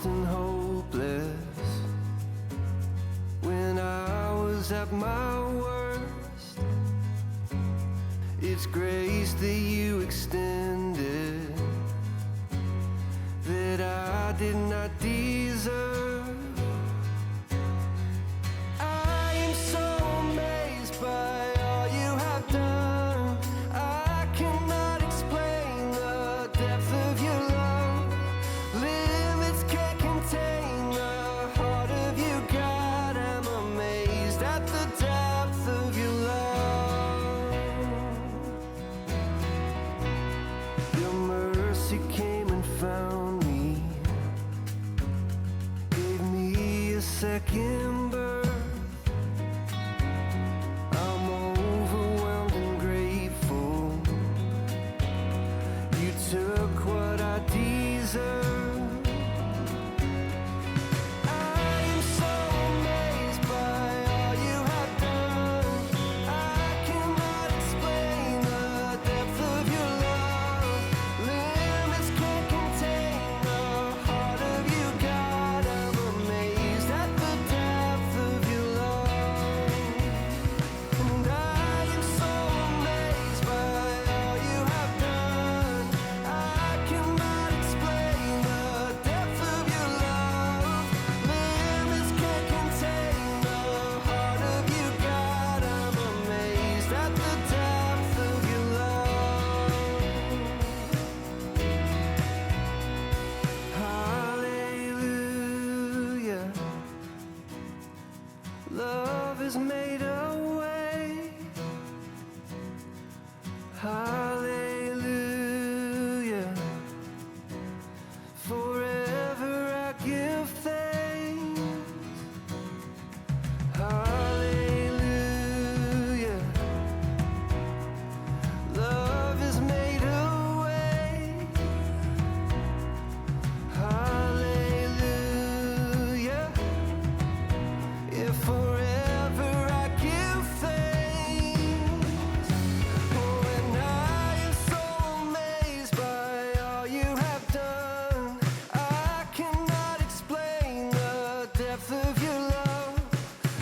lost and hopeless, when I was at my worst, it's grace that you extended that I did not deserve. I am so amazed by all you have done. I cannot explain the depth of your love. Limits can't contain the heart of you, God. I'm amazed at the depth of your love. Your mercy came and found me, gave me a second birth. I'm overwhelmed and grateful. You took what I deserve. I am so amazed by all you have done. I cannot explain the depth of your love. Limits can't contain the heart of you, God. I'm amazed at the depth of your love. And I am so amazed by all you have done. I cannot explain the depth of your love. Limits can't contain the heart of you, God. I'm amazed at the depth of your love. Hallelujah. Love has made a way. Hallelujah. Forever I give thanks. Hallelujah. Love has made a way. Hallelujah. Yeah, forever I give thanks. Oh, and I am so amazed by all you have done. I cannot explain the depth of your love.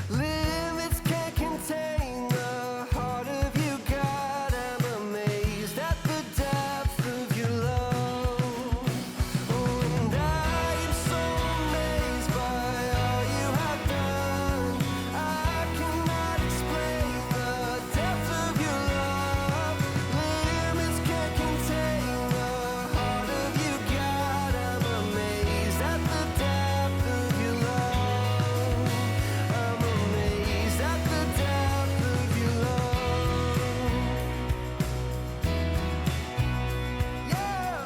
Limits can't contain the heart of you, God. I'm amazed at the depth of your love. Oh, and I am so amazed by all you have done. I cannot explain the depth of your love. Limits can't contain the heart of you, God. I'm amazed at the depth of your love. I'm amazed at the depth of your love. Yeah.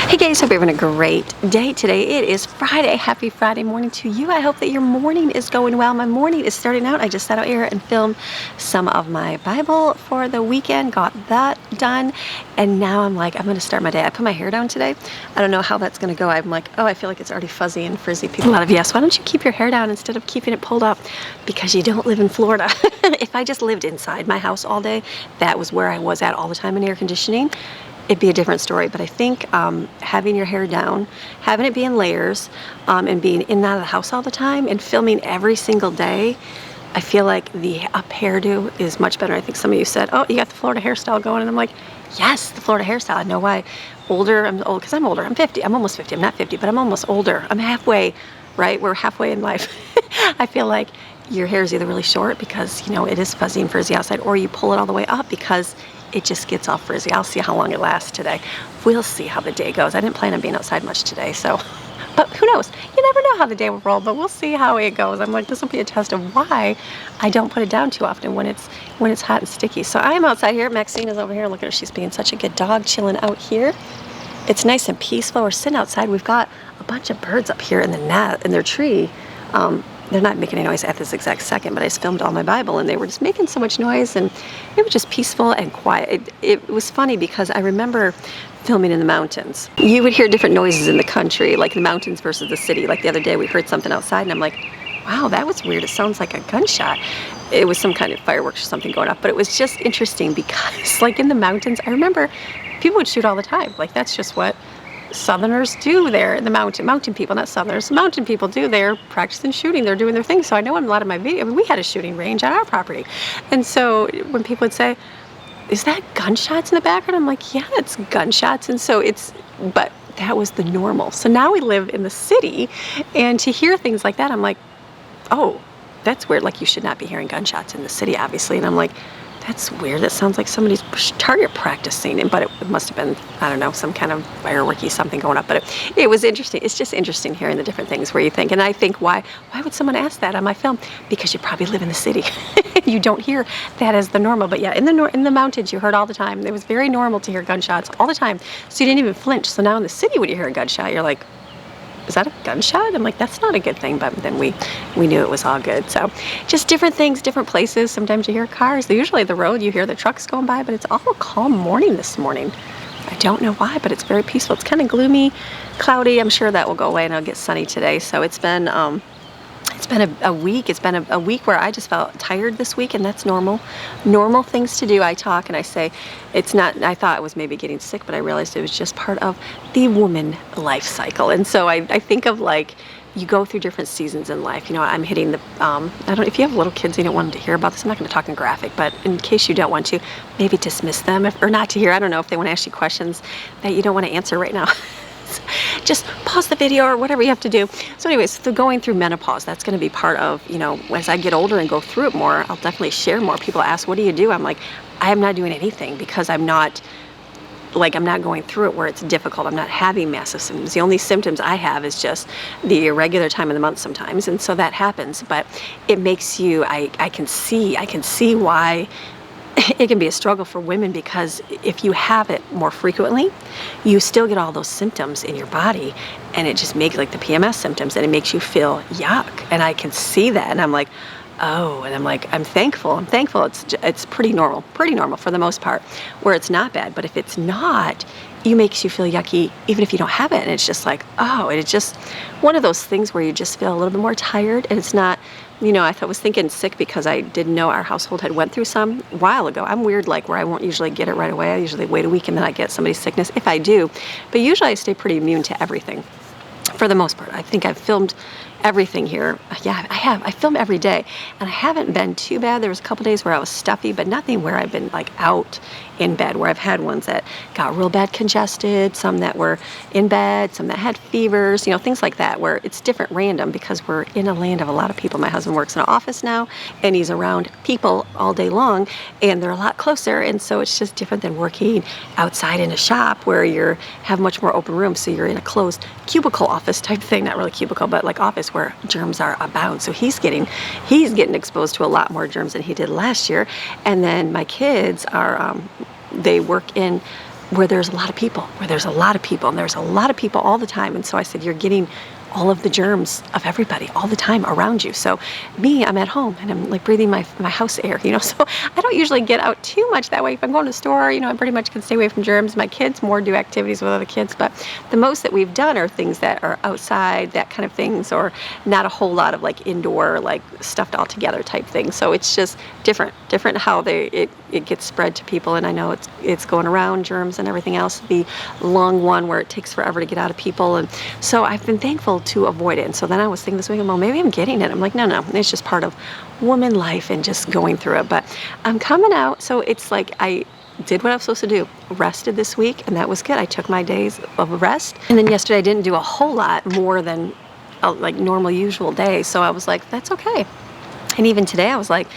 Hey guys, hope you're having a great day today. It is Friday. Happy Friday morning to you. I hope that your morning is going well. My morning is starting out. I just sat out here and filmed some of my Bible for the weekend, got that done, and now I'm like, I'm going to start my day. I put my hair down today. I don't know how that's going to go. I'm like, oh, I feel like it's already fuzzy and frizzy. People, a lot of yes, why don't you keep your hair down instead of keeping it pulled up? Because you don't live in Florida. If I just lived inside my house all day, that was where I was at all the time in air conditioning, it'd be a different story. But I think having your hair down, having it be in layers, and being in and out of the house all the time and filming every single day, I feel like the up hairdo is much better. I think some of you said, oh, you got the Florida hairstyle going. And I'm like, yes, the Florida hairstyle. I know why. I'm old because I'm older. I'm 50. I'm almost 50. I'm not 50, but I'm almost older. I'm halfway, right? We're halfway in life. I feel like your hair is either really short because, you know, it is fuzzy and frizzy outside, or you pull it all the way up because it just gets all frizzy. I'll see how long it lasts today. We'll see how the day goes. I didn't plan on being outside much today, so, but who knows? You never know how the day will roll, but we'll see how it goes. I'm like, this will be a test of why I don't put it down too often when it's hot and sticky. So I am outside here. Maxine is over here. Look at her. She's being such a good dog, chilling out here. It's nice and peaceful. We're sitting outside. We've got a bunch of birds up here in the net, in their tree. They're not making any noise at this exact second, but I just filmed all my Bible and they were just making so much noise, and it was just peaceful and quiet. It was funny because I remember filming in the mountains. You would hear different noises in the country, like the mountains versus the city. Like the other day we heard something outside and I'm like, wow, that was weird. It sounds like a gunshot. it was some kind of fireworks or something going off. But it was just interesting because like in the mountains, I remember people would shoot all the time. Like that's just what Southerners do there in the mountain people, not Southerners, mountain people do. They're practicing shooting, they're doing their thing. So I know in a lot of my videos, I mean, we had a shooting range on our property. And so when people would say, is that gunshots in the background? I'm like, yeah, it's gunshots. And so but that was the normal. So now we live in the city, and to hear things like that, I'm like, oh, that's weird. Like you should not be hearing gunshots in the city, obviously. And I'm like, that's weird. That sounds like somebody's target practicing. But it must have been, I don't know, some kind of fireworky something going up. But it was interesting. It's just interesting hearing the different things where you think. And I think, why would someone ask that on my film? Because you probably live in the city. You don't hear that as the normal. But yeah, in the mountains, you heard all the time. It was very normal to hear gunshots all the time. So you didn't even flinch. So now in the city, when you hear a gunshot, you're like, is that a gunshot? I'm like, that's not a good thing. But then we knew it was all good. So just different things, different places. Sometimes you hear cars. Usually the road, you hear the trucks going by, but it's all a calm morning this morning. I don't know why, but it's very peaceful. It's kind of gloomy, cloudy. I'm sure that will go away and it'll get sunny today. So it's been a week. It's been a week where I just felt tired this week, and that's normal. Normal things to do. I talk and I say, it's not, I thought I was maybe getting sick, but I realized it was just part of the woman life cycle. And so I think of like, you go through different seasons in life. You know, I'm hitting the, I don't know, if you have little kids, you don't want them to hear about this. I'm not going to talk in graphic, but in case you don't want to, maybe dismiss them or not to hear. I don't know if they want to ask you questions that you don't want to answer right now. Just pause the video or whatever you have to do. So anyways, so going through menopause, that's going to be part of, you know, as I get older and go through it more, I'll definitely share more. People ask, what do you do? I'm like, I am not doing anything because I'm not going through it where it's difficult. I'm not having massive symptoms. The only symptoms I have is just the irregular time of the month sometimes. And so that happens, but it makes you, I can see why it can be a struggle for women, because if you have it more frequently, you still get all those symptoms in your body, and it just makes like the PMS symptoms, and it makes you feel yuck. And I can see that, and I'm like, oh, and I'm like, I'm thankful. It's pretty normal for the most part, where it's not bad. But if it's not, it makes you feel yucky even if you don't have it. And it's just like, oh, and it's just one of those things where you just feel a little bit more tired. And it's not, you know, I was thinking sick because I didn't know our household had went through some a while ago. I'm weird, like where I won't usually get it right away. I usually wait a week and then I get somebody's sickness if I do. But usually I stay pretty immune to everything for the most part. I think I've filmed everything here. Yeah, I have. I film every day, and I haven't been too bad. There was a couple days where I was stuffy, but nothing where I've been like out in bed, where I've had ones that got real bad congested, some that were in bed, some that had fevers, you know, things like that, where it's different random because we're in a land of a lot of people. My husband works in an office now, and he's around people all day long, and they're a lot closer, and so it's just different than working outside in a shop where you have much more open room, so you're in a closed cubicle office type thing, not really cubicle, but like office where germs are abound. So he's getting exposed to a lot more germs than he did last year. And then my kids are, they work in where there's a lot of people, and there's a lot of people all the time. And so I said, you're getting all of the germs of everybody all the time around you. So me, I'm at home and I'm like breathing my house air, you know, so I don't usually get out too much that way. If I'm going to the store, you know, I pretty much can stay away from germs. My kids more do activities with other kids, but the most that we've done are things that are outside, that kind of things, or not a whole lot of like indoor, like stuffed all together type things. So it's just different how it gets spread to people. And I know it's going around, germs and everything else, the long one where it takes forever to get out of people. And so I've been thankful to avoid it. And so then I was thinking this week, well, maybe I'm getting it. I'm like, no, it's just part of woman life and just going through it. But I'm coming out. So it's like I did what I was supposed to do, rested this week, and that was good. I took my days of rest. And then yesterday I didn't do a whole lot more than a like normal usual day. So I was like, that's okay. And even today I was like,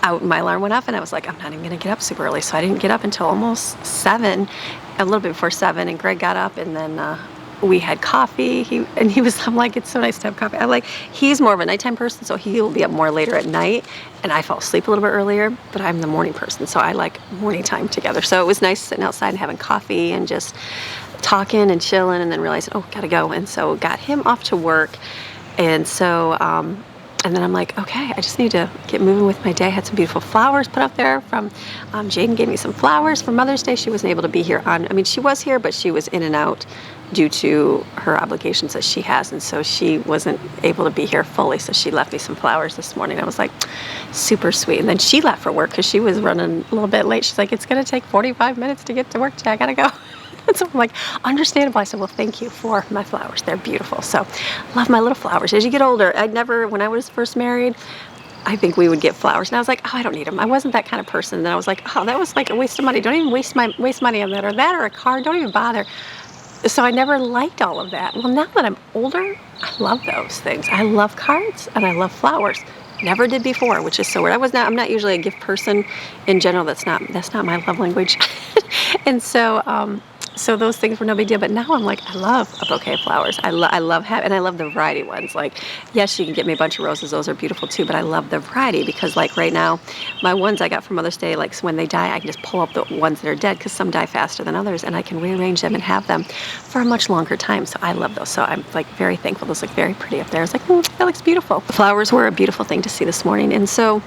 my alarm went off and I was like, I'm not even going to get up super early. So I didn't get up until almost 7, a little bit before 7, and Greg got up, and then we had coffee. I'm like, it's so nice to have coffee. I'm like, he's more of a nighttime person, so he'll be up more later at night, and I fall asleep a little bit earlier, but I'm the morning person, so I like morning time together. So it was nice sitting outside and having coffee and just talking and chilling, and then realizing, oh, gotta go. And so got him off to work. And so And then I'm like, okay, I just need to get moving with my day. I had some beautiful flowers put up there from, Jaden gave me some flowers for Mother's Day. She wasn't able to be here she was here, but she was in and out due to her obligations that she has. And so she wasn't able to be here fully. So she left me some flowers this morning. I was like, super sweet. And then she left for work because she was running a little bit late. She's like, it's going to take 45 minutes to get to work today. I got to go. And so I'm like, understandable. I said, well, thank you for my flowers. They're beautiful. So love my little flowers. As you get older, when I was first married, I think we would get flowers. And I was like, oh, I don't need them. I wasn't that kind of person. And then I was like, oh, that was like a waste of money. Don't even waste money on that or a card. Don't even bother. So I never liked all of that. Well, now that I'm older, I love those things. I love cards and I love flowers. Never did before, which is so weird. I'm not usually a gift person in general. That's not my love language. And so those things were no big deal, but now I'm like, I love a bouquet of flowers. I love and I love the variety ones. Like, yes, you can get me a bunch of roses. Those are beautiful too, but I love the variety because like right now, my ones I got for Mother's Day, like when they die, I can just pull up the ones that are dead because some die faster than others and I can rearrange them and have them for a much longer time. So I love those. So I'm like very thankful. Those look very pretty up there. I was like, that looks beautiful. The flowers were a beautiful thing to see this morning. And so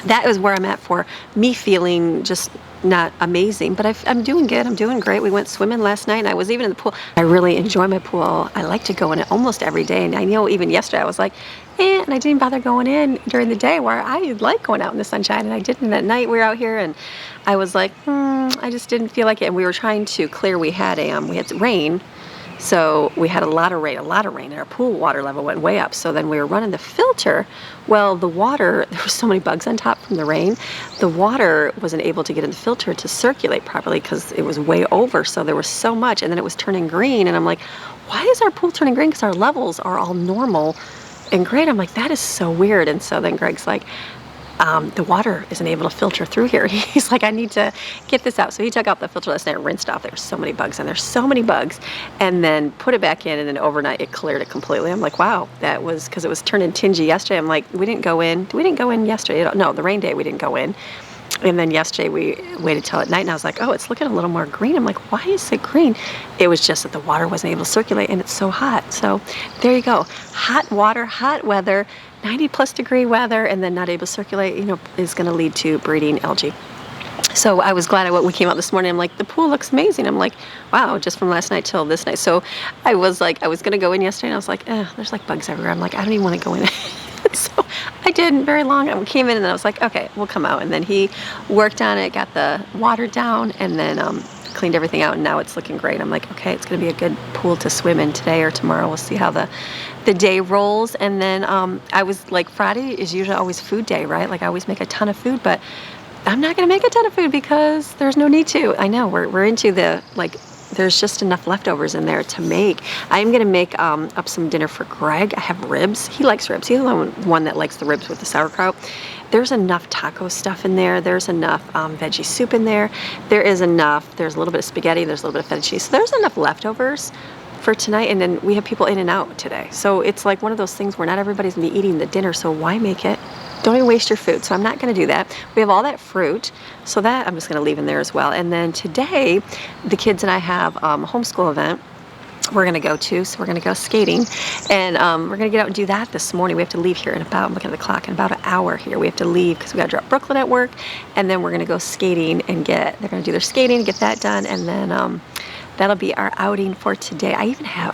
that is where I'm at for me feeling just not amazing, but I'm doing good. I'm doing great. We went swimming last night and I was even in the pool. I really enjoy my pool. I like to go in it almost every day. And I know even yesterday I was like, and I didn't bother going in during the day where I like going out in the sunshine. And I didn't at night. We were out here and I was like, I just didn't feel like it. And we were trying to clear. We had rain. So we had a lot of rain, and our pool water level went way up. So then we were running the filter. Well, the water, there were so many bugs on top from the rain. The water wasn't able to get in the filter to circulate properly because it was way over. So there was so much, and then it was turning green. And I'm like, why is our pool turning green? Because our levels are all normal and great. I'm like, that is so weird. And so then Greg's like, the water isn't able to filter through here. He's like, I need to get this out. So he took out the filter last night and rinsed off. There were so many bugs in there, and then put it back in, and then overnight it cleared it completely. I'm like, wow, that was because it was turning tingy yesterday. I'm like, we didn't go in yesterday. No, the rain day we didn't go in. And then yesterday we waited till at night and I was like, oh, it's looking a little more green. I'm like, why is it green? It was just that the water wasn't able to circulate and it's so hot. So there you go. Hot water, hot weather, 90+ degree weather, and then not able to circulate, is going to lead to breeding algae. So I was glad we came out this morning. I'm like, the pool looks amazing. I'm like, wow, just from last night till this night. So I was going to go in yesterday and I was like, there's like bugs everywhere. I'm like, I don't even want to go in. So I didn't very long. I came in and I was like, okay, we'll come out. And then he worked on it, got the water down, and then cleaned everything out. And now it's looking great. I'm like, okay, it's going to be a good pool to swim in today or tomorrow. We'll see how the day rolls. And then I was like, Friday is usually always food day, right? Like I always make a ton of food, but I'm not going to make a ton of food because there's no need to. I know we're into there's just enough leftovers in there to make. I am going to make up some dinner for Greg. I have ribs. He likes ribs. He's the one that likes the ribs with the sauerkraut. There's enough taco stuff in there. There's enough veggie soup in there. There's a little bit of spaghetti. There's a little bit of feta cheese. So there's enough leftovers for tonight. And then we have people in and out today. So it's like one of those things where not everybody's going to be eating the dinner. So why make it? Don't even waste your food. So I'm not going to do that. We have all that fruit. So that I'm just going to leave in there as well. And then today, the kids and I have a homeschool event we're going to go to. So we're going to go skating. And we're going to get out and do that this morning. We have to leave here I'm looking at the clock, in about an hour here. We have to leave because we got to drop Brooklyn at work. And then we're going to go skating and they're going to do their skating, get that done. And then that'll be our outing for today.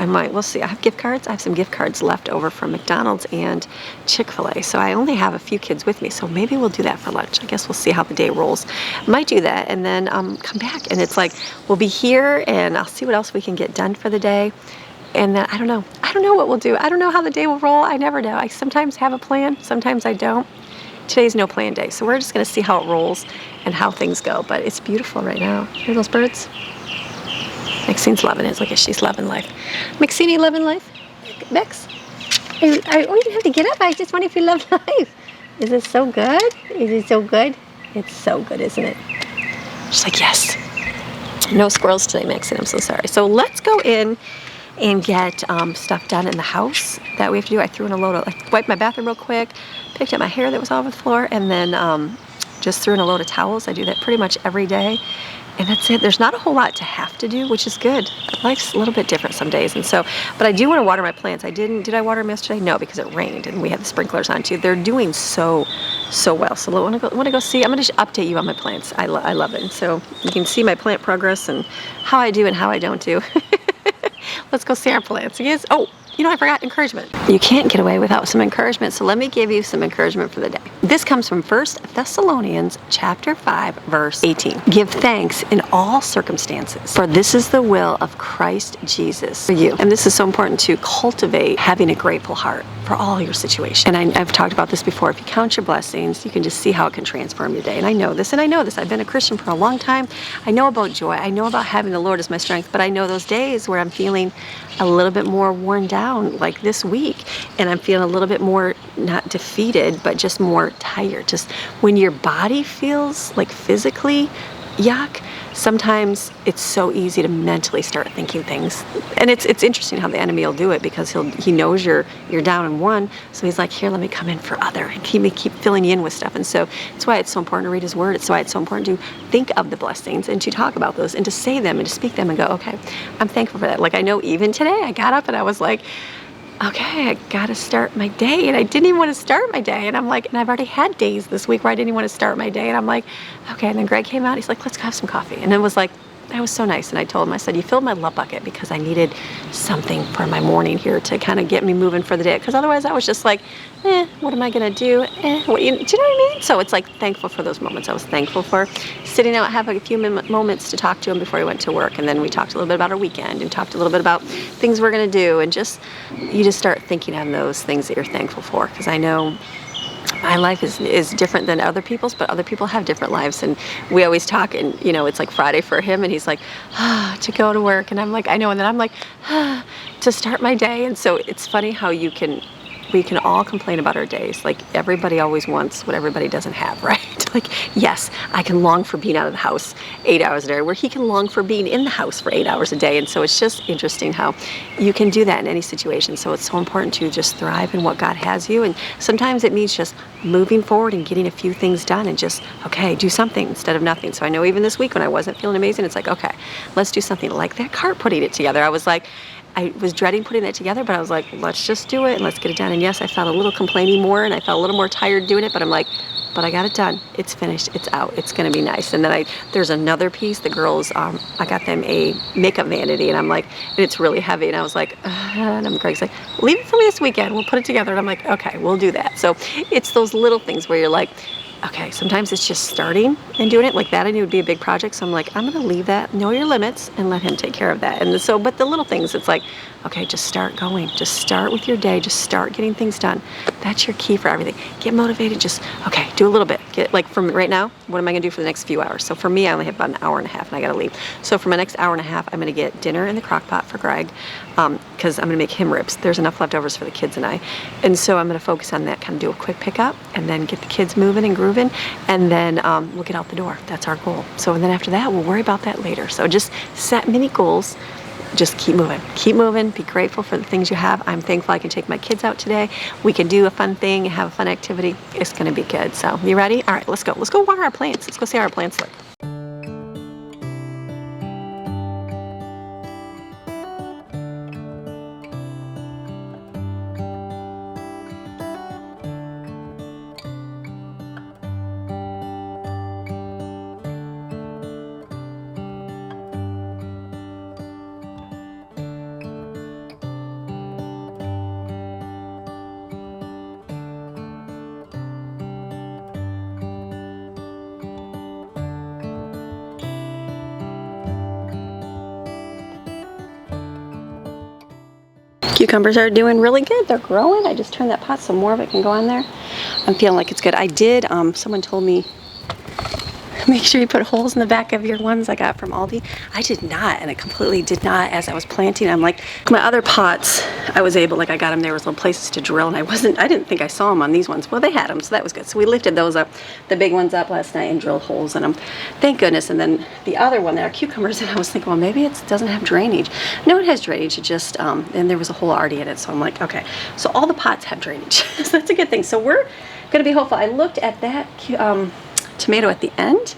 We'll see. I have gift cards. I have some gift cards left over from McDonald's and Chick-fil-A. So I only have a few kids with me. So maybe we'll do that for lunch. I guess we'll see how the day rolls. Might do that and then come back. And it's like, we'll be here and I'll see what else we can get done for the day. And then I don't know. I don't know what we'll do. I don't know how the day will roll. I never know. I sometimes have a plan. Sometimes I don't. Today's no plan day. So we're just going to see how it rolls and how things go. But it's beautiful right now. Hear those birds? Maxine's loving it. Look at she's loving life. Maxine, loving life? Bex? Oh, you didn't have to get up. I just wonder if you love life. Is it so good? Is it so good? It's so good, isn't it? She's like, yes. No squirrels today, Maxine. I'm so sorry. So let's go in and get stuff done in the house that we have to do. I threw in a load of, wiped my bathroom real quick, picked up my hair that was all over the floor, and then just threw in a load of towels. I do that pretty much every day. And that's it. There's not a whole lot to have to do, which is good. Life's a little bit different some days. And so, but I do want to water my plants. Did I water them yesterday? No, because it rained and we had the sprinklers on too. They're doing so well. So I want to go see. I'm going to update you on my plants. I love it. And so you can see my plant progress and how I do and how I don't do. Let's go see our plants. Yes. Oh, you know, I forgot encouragement. You can't get away without some encouragement, so let me give you some encouragement for the day. This comes from 1 Thessalonians chapter 5, verse 18. Give thanks in all circumstances, for this is the will of Christ Jesus for you. And this is so important to cultivate having a grateful heart for all your situation. And I've talked about this before. If you count your blessings, you can just see how it can transform your day. And I know this, I've been a Christian for a long time. I know about joy. I know about having the Lord as my strength, but I know those days where I'm feeling a little bit more worn down, like this week, and I'm feeling a little bit more, not defeated, but just more tired. Just when your body feels like physically yuck, sometimes it's so easy to mentally start thinking things. And it's interesting how the enemy will do it, because he knows you're down in one, so he's like, here, let me come in for other, and keep filling you in with stuff. And so it's why it's so important to read his word. It's why it's so important to think of the blessings and to talk about those and to say them and to speak them and go, okay, I'm thankful for that. Like, I know even today I got up and I was like, okay, I gotta start my day, and I didn't even want to start my day, and I'm like, and I've already had days this week where I didn't even want to start my day, and I'm like, okay. And then Greg came out, he's like, let's go have some coffee. And it was like, that was so nice. And I told him, I said, you filled my love bucket, because I needed something for my morning here to kind of get me moving for the day, because otherwise I was just like, what am I gonna do? Do you know what I mean? So it's like, thankful for those moments. I was thankful for sitting out, having a few moments to talk to him before he went to work, and then we talked a little bit about our weekend and talked a little bit about things we're gonna do, and you just start thinking of those things that you're thankful for, because I know my life is different than other people's, but other people have different lives. And we always talk, and it's like Friday for him, and he's like, to go to work, and I'm like, I know, and then I'm like, to start my day. And so it's funny how we can all complain about our days. Like, everybody always wants what everybody doesn't have, right? Like, yes, I can long for being out of the house 8 hours a day, where he can long for being in the house for 8 hours a day. And so it's just interesting how you can do that in any situation. So it's so important to just thrive in what God has you. And sometimes it means just moving forward and getting a few things done, and just, okay, do something instead of nothing. So I know even this week when I wasn't feeling amazing, it's like, okay, let's do something like that cart, putting it together. I was dreading putting that together, but I was like, let's just do it and let's get it done. And yes, I felt a little complaining more, and I felt a little more tired doing it, but I'm like, but I got it done. It's finished. It's out. It's going to be nice. And then there's another piece. The girls, I got them a makeup vanity, and I'm like, and it's really heavy. And I was like, and Greg's like, leave it for me this weekend. We'll put it together. And I'm like, okay, we'll do that. So it's those little things where you're like, okay, sometimes it's just starting and doing it. Like that I knew would be a big project. So I'm like, I'm going to leave that, know your limits, and let him take care of that. And so, but the little things, it's like, okay, just start going. Just start with your day. Just start getting things done. That's your key for everything. Get motivated. Just, okay, do a little bit. Like from right now, what am I going to do for the next few hours? So for me, I only have about an hour and a half, and I got to leave. So for my next hour and a half, I'm going to get dinner in the crock pot for Greg, because I'm going to make him ribs. There's enough leftovers for the kids and I. And so I'm going to focus on that, kind of do a quick pickup, and then get the kids moving and grooving, and then we'll get out the door. That's our goal. So and then after that, we'll worry about that later. So just set mini goals. Just keep moving, be grateful for the things you have. I'm thankful I can take my kids out today. We can do a fun thing, have a fun activity. It's gonna be good. So you ready? All right, let's go. Let's go water our plants. Let's go see how our plants look. Cucumbers are doing really good. They're growing. I just turned that pot so more of it can go on there. I'm feeling like it's good. I did, someone told me, make sure you put holes in the back of your ones I got from Aldi. I did not, and it completely did not. As I was planting, I'm like, my other pots, I was able, like I got them, there was little places to drill, and I didn't think I saw them on these ones. Well, they had them, so that was good. So we lifted those up, the big ones up last night, and drilled holes in them. Thank goodness. And then the other one, there are cucumbers, and I was thinking, well, maybe it doesn't have drainage. No, it has drainage. It just, and there was a hole already in it, so I'm like, okay. So all the pots have drainage, so that's a good thing. So we're gonna be hopeful. I looked at that tomato at the end.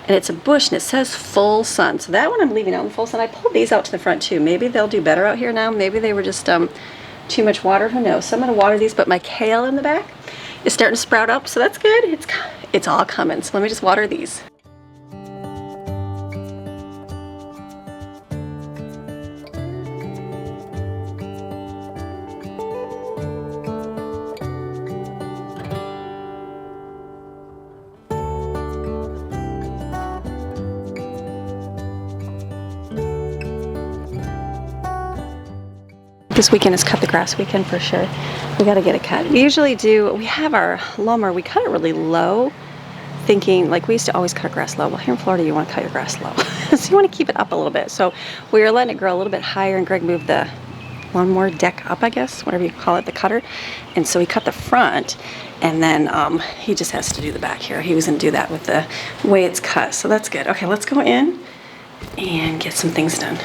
And it's a bush, and it says full sun. So that one I'm leaving out in full sun. I pulled these out to the front too. Maybe they'll do better out here now. Maybe they were just too much water. Who knows? So I'm going to water these, but my kale in the back is starting to sprout up, so that's good. It's all coming. So let me just water these. This weekend is cut the grass weekend for sure. We got to get it cut. We usually do, we have our lawnmower, we cut it really low, thinking, like we used to always cut grass low. Well, here in Florida, you want to cut your grass low. So you want to keep it up a little bit. So we were letting it grow a little bit higher, and Greg moved the lawnmower deck up, I guess, whatever you call it, the cutter. And so he cut the front, and then he just has to do the back here. He was going to do that with the way it's cut. So that's good. Okay, let's go in and get some things done.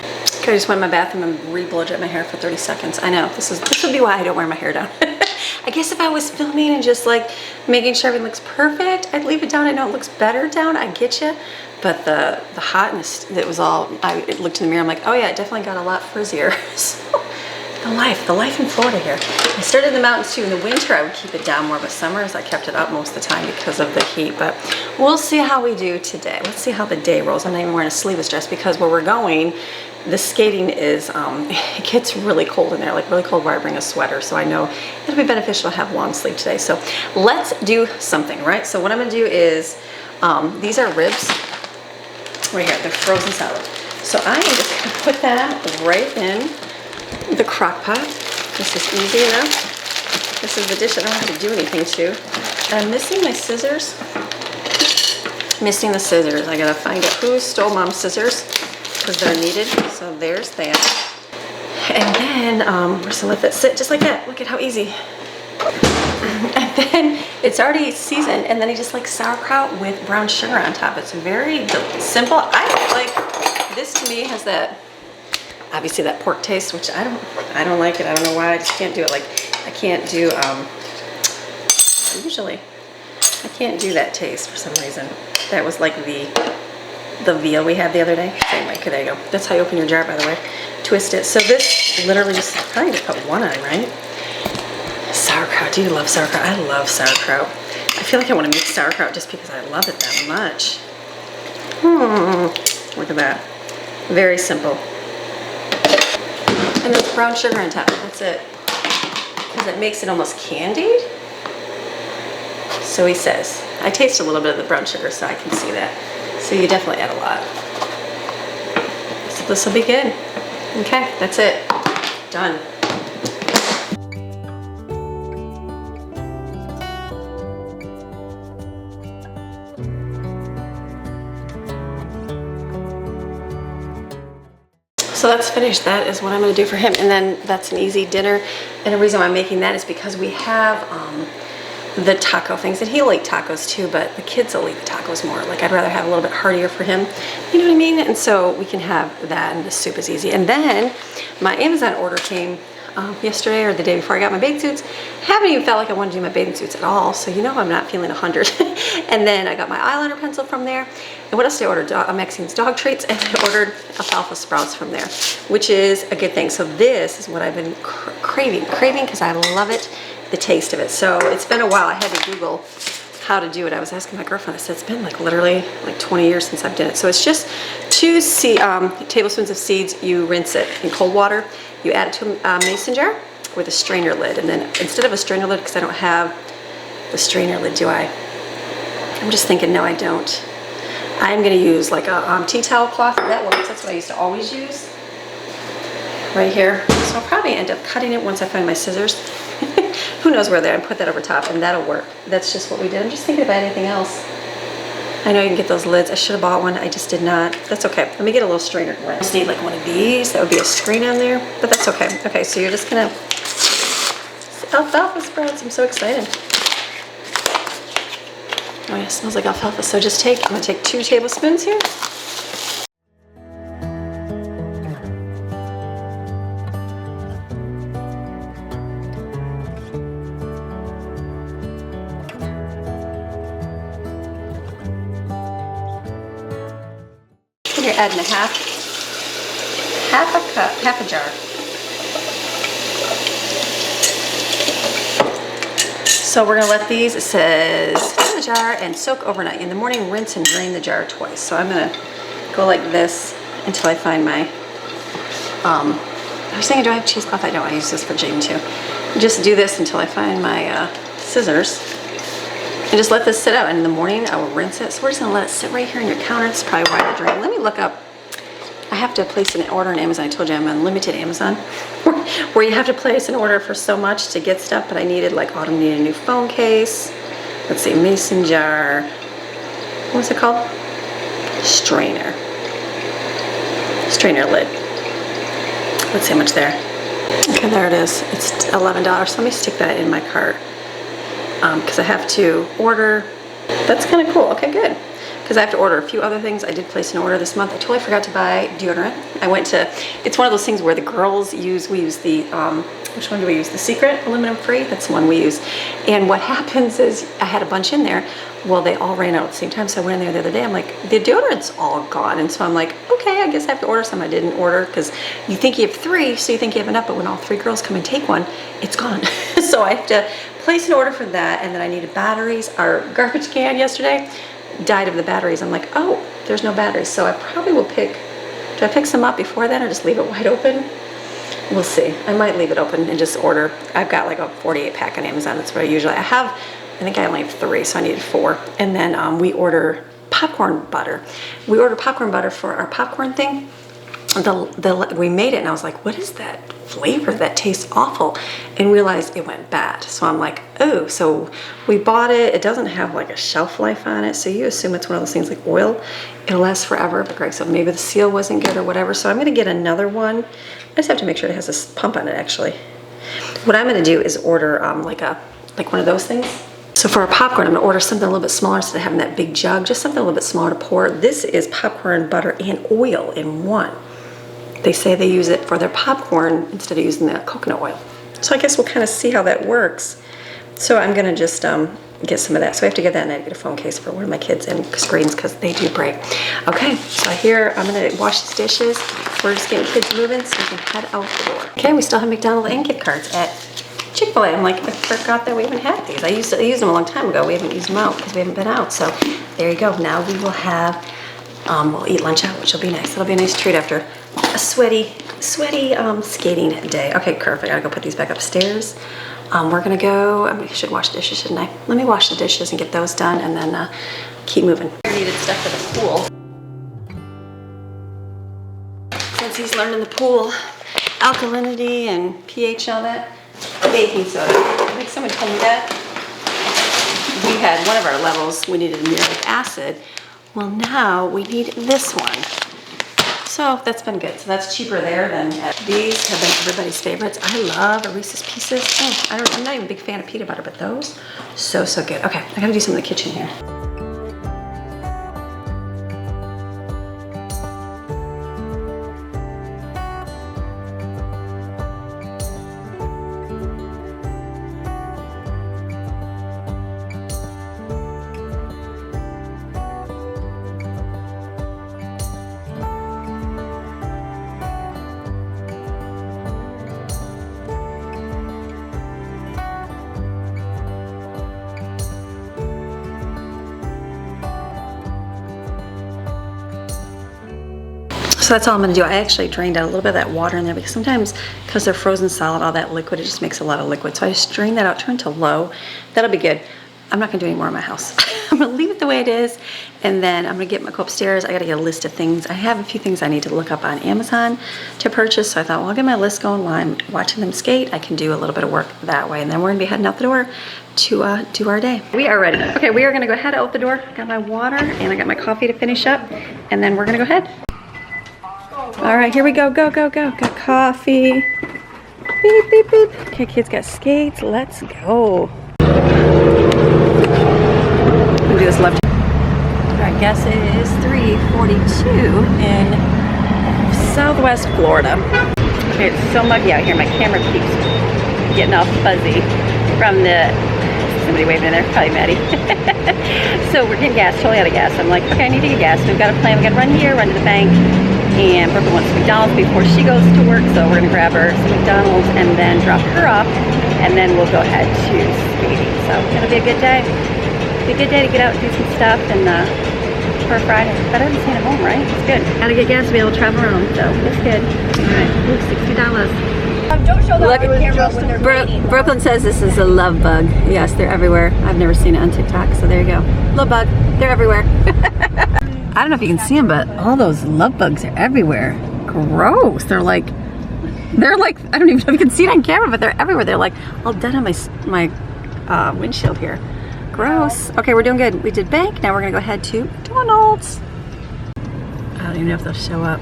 Okay, I just went in my bathroom and re-blow dried my hair for 30 seconds. I know, this would be why I don't wear my hair down. I guess if I was filming and just like making sure everything looks perfect, I'd leave it down. I know it looks better down, I get you. But the hotness, it was all, I looked in the mirror, I'm like, oh yeah, it definitely got a lot frizzier. So, the life in Florida here. I started in the mountains too. In the winter, I would keep it down more, but summers, I kept it up most of the time because of the heat. But we'll see how we do today. Let's see how the day rolls. I'm not even wearing a sleeveless dress because where we're going, the skating is, it gets really cold in there, like really cold where I bring a sweater. So I know it'll be beneficial to have long sleeve today. So let's do something, right? So what I'm gonna do is, these are ribs right here. They're frozen solid. So I am just gonna put them right in the crock pot. This is easy enough. This is the dish I don't have to do anything to. And I'm missing my scissors. Missing the scissors. I gotta find out who stole mom's scissors because they're needed. So there's that. And then we're just gonna let that sit just like that. Look at how easy. And then it's already seasoned, and then he just like sauerkraut with brown sugar on top. It's very simple. I like this. To me has that, obviously, that pork taste, which I don't like it. I don't know why. I just can't do it. Like I can't do usually I can't do that taste for some reason. That was like the veal we had the other day. Same way. Okay, there you go. That's how you open your jar, by the way. Twist it. So this literally just probably just put one on, right? Sauerkraut. Do you love sauerkraut? I love sauerkraut. I feel like I want to make sauerkraut just because I love it that much. Look at that. Very simple. And there's brown sugar on top. That's it. Because it makes it almost candied. So he says. I taste a little bit of the brown sugar, so I can see that. So you definitely add a lot. So this will be good. Okay, that's it. Done. So that's finished. That is what I'm going to do for him. And then that's an easy dinner. And the reason why I'm making that is because we have the taco things. And he'll eat tacos too, but the kids will eat the tacos more. Like I'd rather have a little bit heartier for him. You know what I mean? And so we can have that, and the soup is easy. And then my Amazon order came yesterday or the day before I got my bathing suits. Haven't even felt like I want to do my bathing suits at all. So you know I'm not feeling 100. And then I got my eyeliner pencil from there. And what else did I order? Maxine's dog treats, and I ordered alfalfa sprouts from there, which is a good thing. So this is what I've been craving because I love it, the taste of it. So it's been a while. I had to Google how to do it. I was asking my girlfriend. I said it's been like literally like 20 years since I've done it. So it's just 2 tablespoons of seeds. You rinse it in cold water. You add it to a mason jar with a strainer lid, and then instead of a strainer lid, because I don't have the strainer lid, do I? I'm just thinking, no, I don't. I'm going to use like a tea towel cloth. That works. That's what I used to always use. Right here. So I'll probably end up cutting it once I find my scissors. Who knows where they're, and put that over top, and that'll work. That's just what we did. I'm just thinking about anything else. I know you can get those lids. I should have bought one. I just did not. That's okay. Let me get a little strainer. I just need like one of these. That would be a screen on there, but that's okay. Okay, so you're just gonna alfalfa sprouts. I'm so excited. Oh yeah, it smells like alfalfa. So just I'm gonna take 2 tablespoons here. You're adding a half a cup, half a jar. So we're gonna let these, it says, in the jar and soak overnight. In the morning, rinse and drain the jar twice. So I'm gonna go like this until I find my, I was thinking, do I have cheesecloth? I don't, I use this for Jane too. Just do this until I find my scissors. And just let this sit out, and in the morning I will rinse it. So we're just gonna let it sit right here on your counter. It's probably why I drain. Let me look up, I have to place an order on Amazon. I told you I'm on limited Amazon, where you have to place an order for so much to get stuff, but I needed, like Autumn needed a new phone case. Let's see, mason jar. What was it called? Strainer. Strainer lid. Let's see how much there. Okay, there it is. It's $11. So let me stick that in my cart. Because I have to order. That's kind of cool. Okay, good. Because I have to order a few other things. I did place an order this month. I totally forgot to buy deodorant. I went to, it's one of those things where the girls use, we use the, which one do we use? The Secret aluminum free? That's the one we use. And what happens is, I had a bunch in there. Well, they all ran out at the same time. So I went in there the other day. I'm like, the deodorant's all gone. And so I'm like, okay, I guess I have to order some. I didn't order because you think you have 3, so you think you have enough. But when all 3 girls come and take one, it's gone. So I have to place an order for that. And then I needed batteries. Our garbage can yesterday died of the batteries. I'm like, oh, there's no batteries. So I probably will pick, do I pick some up before then or just leave it wide open? We'll see. I might leave it open and just order. I've got like a 48 pack on Amazon. That's what I usually, I have. I think I only have 3, so I needed 4. And then we order popcorn butter. We order popcorn butter for our popcorn thing. We made it and I was like, what is that flavor? That tastes awful. And realized it went bad. So I'm like, oh, so we bought it. It doesn't have like a shelf life on it. So you assume it's one of those things like oil. It'll last forever. But Greg said maybe the seal wasn't good or whatever. So I'm going to get another one. I just have to make sure it has a pump on it actually. What I'm going to do is order like one of those things. So for our popcorn, I'm gonna order something a little bit smaller instead of having that big jug, just something a little bit smaller to pour. This is popcorn, butter, and oil in one. They say they use it for their popcorn instead of using the coconut oil. So I guess we'll kind of see how that works. So I'm gonna just get some of that. So I have to get that and I get a phone case for one of my kids and screens because they do break. Okay, so here I'm gonna wash these dishes. We're just getting kids moving so we can head out the door. Okay, we still have McDonald's and gift cards at Chick-fil-A. I'm like, I forgot that we haven't had these. I used them a long time ago. We haven't used them out because we haven't been out. So there you go. Now we will have, we'll eat lunch out, which will be nice. It'll be a nice treat after a sweaty skating day. Okay, perfect. I gotta go put these back upstairs. We're gonna go, I should wash the dishes, shouldn't I? Let me wash the dishes and get those done and then keep moving. I needed stuff for the pool. Since he's learning the pool, alkalinity and pH and all that. Baking soda. I think someone told me that. We had one of our levels, we needed muriatic acid. Well, now we need this one. So that's been good. So that's cheaper there than these have been everybody's favorites. I love Reese's Pieces. Oh, I'm not even a big fan of peanut butter, but those, so good. Okay, I gotta do some in the kitchen here. So that's all I'm gonna do. I actually drained out a little bit of that water in there because sometimes, because they're frozen solid, all that liquid, it just makes a lot of liquid. So I just drained that out, turn to low. That'll be good. I'm not gonna do any more in my house. I'm gonna leave it the way it is, and then I'm gonna go upstairs. I gotta get a list of things. I have a few things I need to look up on Amazon to purchase, so I thought, well, I'll get my list going while I'm watching them skate. I can do a little bit of work that way, and then we're gonna be heading out the door to do our day. We are ready. Okay, we are gonna go head out the door. Got my water, and I got my coffee to finish up, and then we're gonna go ahead. All right, here we go, go. Got coffee. Beep, beep, beep. Okay, kids got skates. Let's go. I'm gonna do this left. Our guess is 3:42 in Southwest Florida. Okay, it's so muggy out here. My camera keeps getting all fuzzy from the, somebody waving in there, probably Maddie. So we're getting gas, totally out of gas. I'm like, okay, I need to get gas. We've got a plan. We got to run here, run to the bank. And Brooklyn wants McDonald's before she goes to work. So we're going to grab her some McDonald's and then drop her off. And then we'll go ahead to skating. So it'll be a good day. Be a good day to get out and do some stuff and for a Friday. Better than staying at home, right? It's good. Gotta get gas to be able to travel around. So it's good. All right. Ooh, $60. Don't show that Look, on camera when they're waiting. Brooklyn says this is a love bug. Yes, they're everywhere. I've never seen it on TikTok, so there you go. Love bug. They're everywhere. I don't know if you can see them, but all those love bugs are everywhere. Gross. They're like, I don't even know if you can see it on camera, but they're everywhere. They're like all dead on my windshield here. Gross. Okay, we're doing good. We did bank. Now we're gonna go ahead to McDonald's. I don't even know if they'll show up.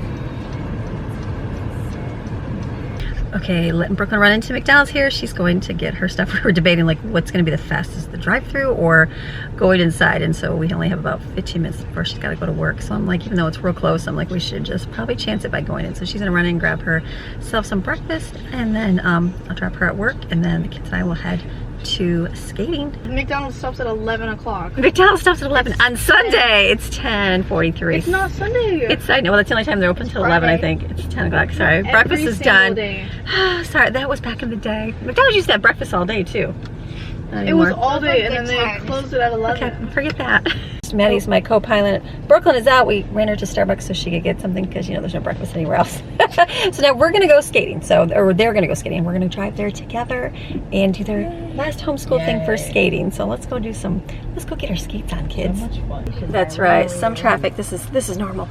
Okay, letting Brooklyn run into McDonald's here. She's going to get her stuff. We were debating like what's going to be the fastest, the drive-through or going inside. And so we only have about 15 minutes before she's got to go to work. So I'm like, even though it's real close, I'm like, we should just probably chance it by going in. So she's going to run in and grab herself some breakfast. And then I'll drop her at work. And then the kids and I will head to skating. McDonald's stops at 11 o'clock. McDonald's stops at 11 on Sunday. It's 10:43. It's not Sunday. I know, well, that's the only time they're open till 11, I think. It's 10 o'clock, sorry. Breakfast is done. Day. Sorry, that was back in the day. McDonald's used to have breakfast all day, too. It was all day, and then they closed it at 11. Okay, forget that. Maddie's my co-pilot. Brooklyn is out. We ran her to Starbucks so she could get something because, you know, there's no breakfast anywhere else. So now we're going to go skating. Or they're going to go skating. We're going to drive there together and do their last homeschool thing for skating. So let's go get our skates on, kids. That's right. Some traffic. This is normal.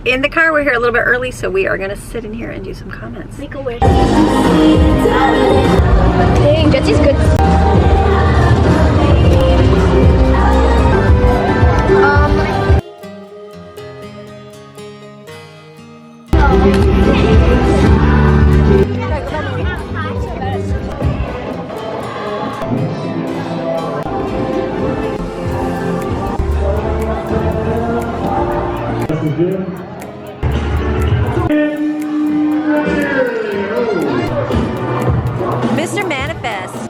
In the car, we're here a little bit early, so we are going to sit in here and do some comments. Make a wish. Dang, Jesse's good. Mr. Manifest.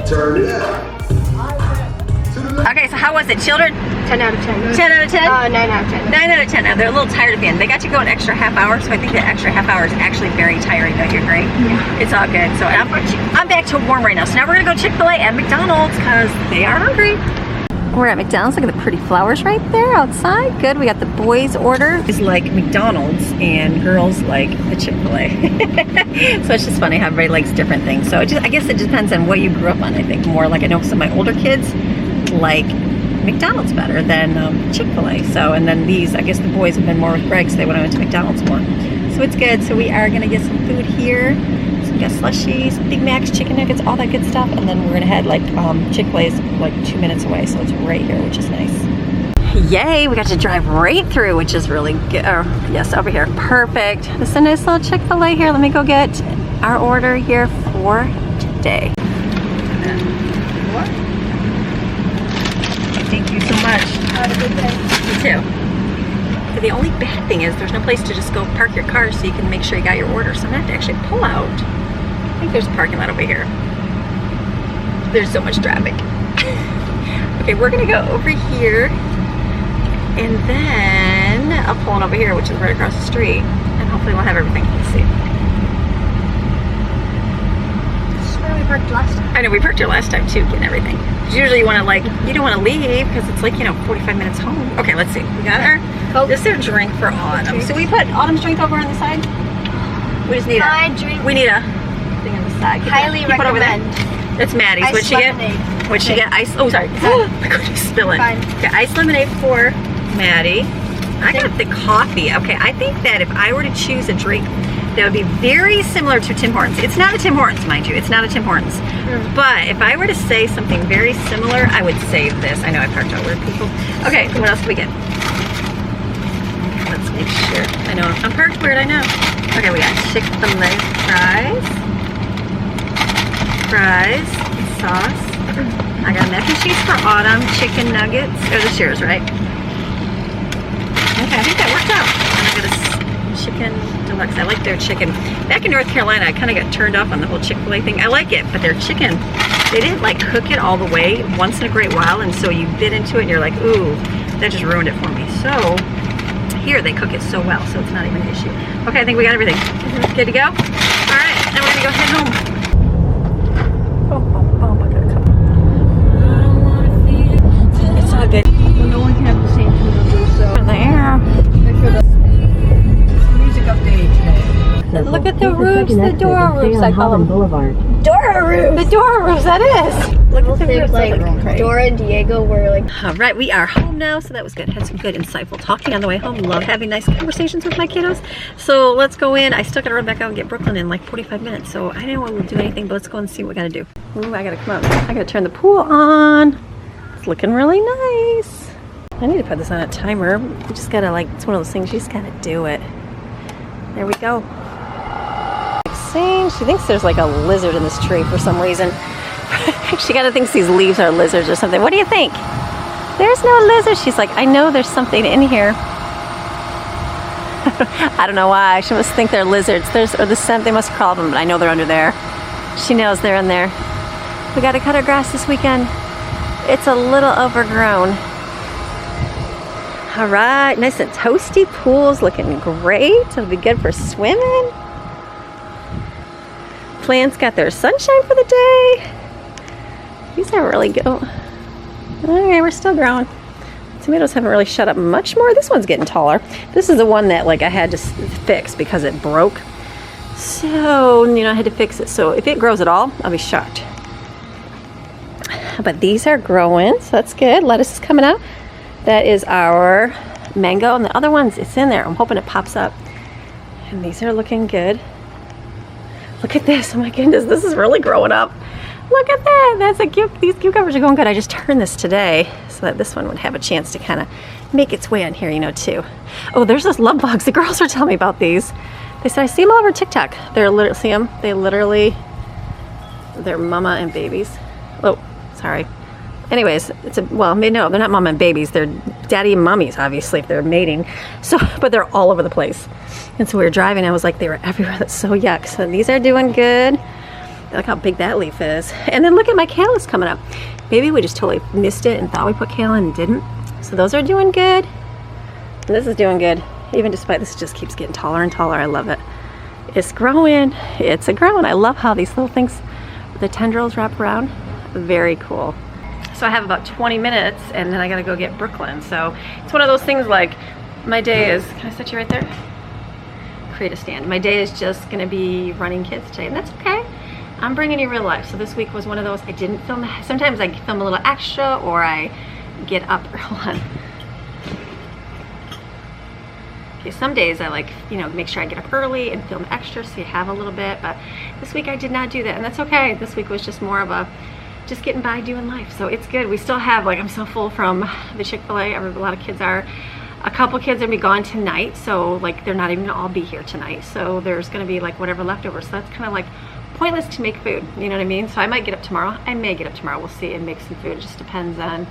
Turn it up. Okay, so how was it, children? 10 out of 10. 10 out of 10? 9 out of 10. 9 out of 10. Now, they're a little tired at the end. They got to go an extra half hour, so I think that extra half hour is actually very tiring. Don't you agree? Yeah. It's all good. So I'm back to warm right now. So now we're going to go Chick-fil-A and McDonald's because they are hungry. We're at McDonald's. Look at the pretty flowers right there outside. Good. We got the boys' order. It's like McDonald's and girls like the Chick-fil-A. So it's just funny how everybody likes different things. So I guess it depends on what you grew up on, I think. More like I know some of my older kids like McDonald's better than Chick-fil-A. So, and then these, I guess the boys have been more with Greg, so they went to McDonald's more. So it's good. So we are gonna get some food here. So we got slushies, Big Macs, chicken nuggets, all that good stuff. And then we're gonna head like Chick-fil-A is like 2 minutes away, so it's right here, which is nice. Yay, we got to drive right through, which is really good. Yes, over here, perfect. This is a nice little Chick-fil-A here. Let me go get our order here for today. Thank you so much. Have a good day. You too. But the only bad thing is there's no place to just go park your car so you can make sure you got your order. So I'm gonna have to actually pull out. I think there's a parking lot over here. There's so much traffic. Okay, we're gonna go over here and then I'll pull in over here, which is right across the street, and hopefully we'll have everything. Let's see. This is where we parked last time. I know we parked here last time too, getting everything. Usually you want to you don't want to leave because it's like, 45 minutes home. Okay, let's see. We got our, this is their drink for Autumn. So we put Autumn's drink over on the side. We just need we need a thing on the side. Highly keep it over there. recommend. That's Maddie's. What'd she get? What'd she get? Ice, oh sorry. I'm going to spill it. Fine. Okay, ice lemonade for Maddie. I got the coffee. Okay, I think that if I were to choose a drink that would be very similar to Tim Hortons. It's not a Tim Hortons, mind you. It's not a Tim Hortons. But if I were to say something very similar, I would say this. I know I parked out weird people. Okay, what else do we get? Okay, let's make sure. I know, I'm parked weird, I know. Okay, we got Chick-fil-A fries. fries, sauce. I got mac and cheese for Autumn, chicken nuggets. Oh, this yours, right? Okay, I think that worked out. And I got a chicken deluxe. I like their chicken. Back in North Carolina, I kind of got turned off on the whole Chick-fil-A thing. I like it, but their chicken, they didn't like cook it all the way once in a great while, and so you bit into it and you're like, ooh, that just ruined it for me. So here they cook it so well, so it's not even an issue. Okay, I think we got everything. Good to go? All right, now we're gonna go head home. Oh, I got a couple. It's all good. Well, no one can have the same food, so. There. Music update today. Look at the roofs, the Dora roofs, I call them. Dora roofs! The Dora roofs, that is! Look at the roofs, like Dora and Diego were like. all right, we are home now, so that was good. Had some good, insightful talking on the way home. Love having nice conversations with my kiddos. So let's go in. I still gotta run back out and get Brooklyn in like 45 minutes, so I don't want to do anything, but let's go and see what we gotta do. Ooh, I gotta come out. I gotta turn the pool on. It's looking really nice. I need to put this on a timer. You just gotta like, it's one of those things, you just gotta do it. There we go. She thinks there's like a lizard in this tree for some reason. She kind of thinks these leaves are lizards or something. What do you think? There's no lizard. She's like, I know there's something in here. I don't know why. She must think they're lizards. They must crawl them, but I know they're under there. She knows they're in there. We got to cut our grass this weekend. It's a little overgrown. All right, nice and toasty. Pool's looking great. It'll be good for swimming. Plants got their sunshine for the day. These are really good. Okay, we're still growing. Tomatoes haven't really shut up much more. This one's getting taller. This is the one that like I had to fix because it broke. So, you know, I had to fix it. So if it grows at all, I'll be shocked. But these are growing, so that's good. Lettuce is coming out. That is our mango, and the other ones, it's in there. I'm hoping it pops up. And these are looking good. Look at this. Oh my goodness, this is really growing up. Look at that. That's a cute. These cucumbers are going good. I just turned this today so that this one would have a chance to kind of make its way on here, you know, too. Oh, there's those love bugs. The girls were telling me about these. They said, I see them all over TikTok. They're literally, see them? They literally, they're mama and babies. Oh, sorry. Anyways, well, no, they're not mama and babies. They're daddy and mommies, obviously, if they're mating. So, but they're all over the place. And so we were driving, I was like, they were everywhere. That's so yuck. So these are doing good. Look how big that leaf is. And then look at my kale is coming up. Maybe we just totally missed it and thought we put kale in and didn't. So those are doing good. And this is doing good. Even despite this just keeps getting taller and taller. I love it. It's growing. It's a growing. I love how these little things, the tendrils wrap around. Very cool. So I have about 20 minutes and then I gotta go get Brooklyn. So it's one of those things like my day is, can I set you right there? Create a stand. My day is just gonna be running kids today, and that's okay. I'm bringing you real life. So this week was one of those I didn't film. Sometimes I film a little extra or I get up early. Okay, some days I like, you know, make sure I get up early and film extra so you have a little bit, but this week I did not do that, and that's okay. This week was just more of a just getting by doing life. So it's good. We still have, like, I'm so full from the Chick-fil-A. A lot of kids are. A couple kids are gonna be gone tonight, so like they're not even gonna all be here tonight. So there's gonna be like whatever leftovers. So that's kind of like pointless to make food. You know what I mean? So I might get up tomorrow. I may get up tomorrow. We'll see and make some food. It just depends on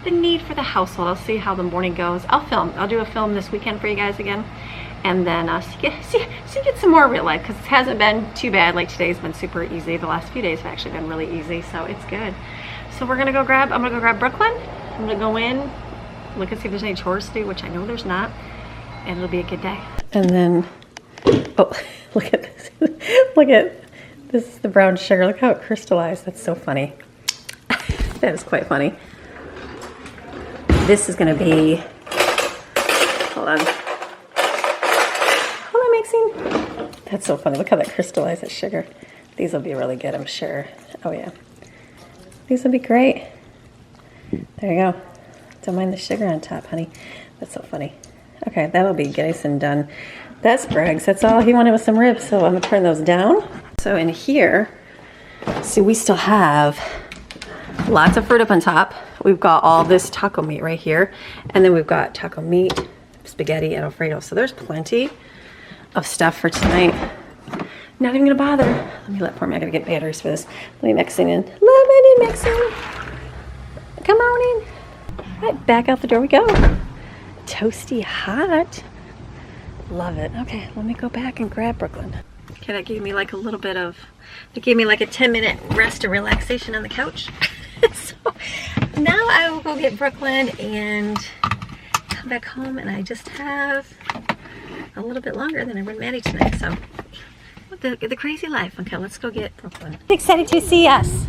the need for the household. I'll see how the morning goes. I'll film. I'll do a film this weekend for you guys again, and then get some more real life, because it hasn't been too bad. Like today's been super easy. The last few days have actually been really easy, so it's good. So we're gonna go grab. I'm gonna go grab Brooklyn. I'm gonna go in, look and see if there's any chores to do, which I know there's not, and it'll be a good day. And then, oh, look at this. Look at this is the brown sugar. Look how it crystallized. That's so funny. That is quite funny. This is gonna be, hold on, Maxine. That's so funny. Look how that crystallized that sugar. These will be really good, I'm sure. Oh yeah, these will be great. There you go. Don't mind the sugar on top, honey. That's so funny. Okay, that'll be nice and done. That's Greg's. That's all he wanted was some ribs, so I'm gonna turn those down. So in here, see, we still have lots of fruit up on top. We've got all this taco meat right here, and then we've got taco meat, spaghetti, and Alfredo. So there's plenty of stuff for tonight. Not even gonna bother. Let me let poor me, I gotta get batteries for this. Let me mix it in. Lemon mixing. Come on in. All right, back out the door we go. Toasty hot. Love it. Okay, let me go back and grab Brooklyn. Okay, that gave me like a little bit of, it gave me like a 10-minute rest and relaxation on the couch. So now I will go get Brooklyn and come back home, and I just have a little bit longer than I would Maddie tonight. So the crazy life. Okay, let's go get Brooklyn. Excited to see us.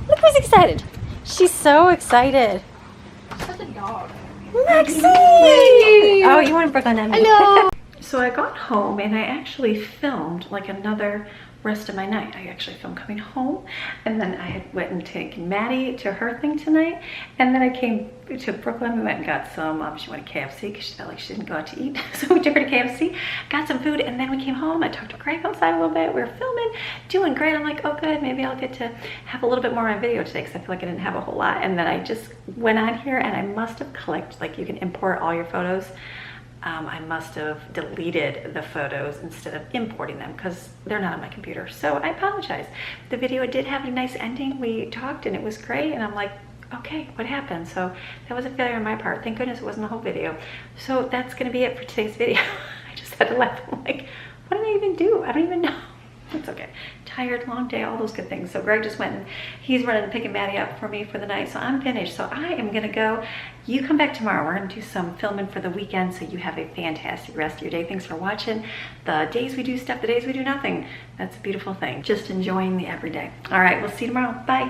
Look who's excited. She's so excited. Such a dog. Lexi! Oh, you wanted Brooklyn on me. Hello. So I got home and I actually filmed like another rest of my night. I actually filmed coming home, and then I had went and taken Maddie to her thing tonight, and then I came to Brooklyn. We went and got some, she wanted KFC because she felt like she didn't go out to eat. So we took her to KFC, got some food, and then we came home. I talked to Greg outside a little bit. We were filming, doing great. I'm like, oh good, maybe I'll get to have a little bit more on video today because I feel like I didn't have a whole lot. And then I just went on here and I must have collected, like you can import all your photos. I must have deleted the photos instead of importing them because they're not on my computer. So I apologize. The video did have a nice ending. We talked and it was great. And I'm like, okay, what happened? So that was a failure on my part. Thank goodness it wasn't the whole video. So that's going to be it for today's video. I just had to laugh. I'm like, what did I even do? I don't even know. It's okay. Tired, long day, all those good things. So Greg just went and he's running and picking Maddie up for me for the night. So I'm finished. So I am going to go. You come back tomorrow. We're going to do some filming for the weekend. So you have a fantastic rest of your day. Thanks for watching. The days we do stuff, the days we do nothing. That's a beautiful thing. Just enjoying the everyday. All right. We'll see you tomorrow. Bye.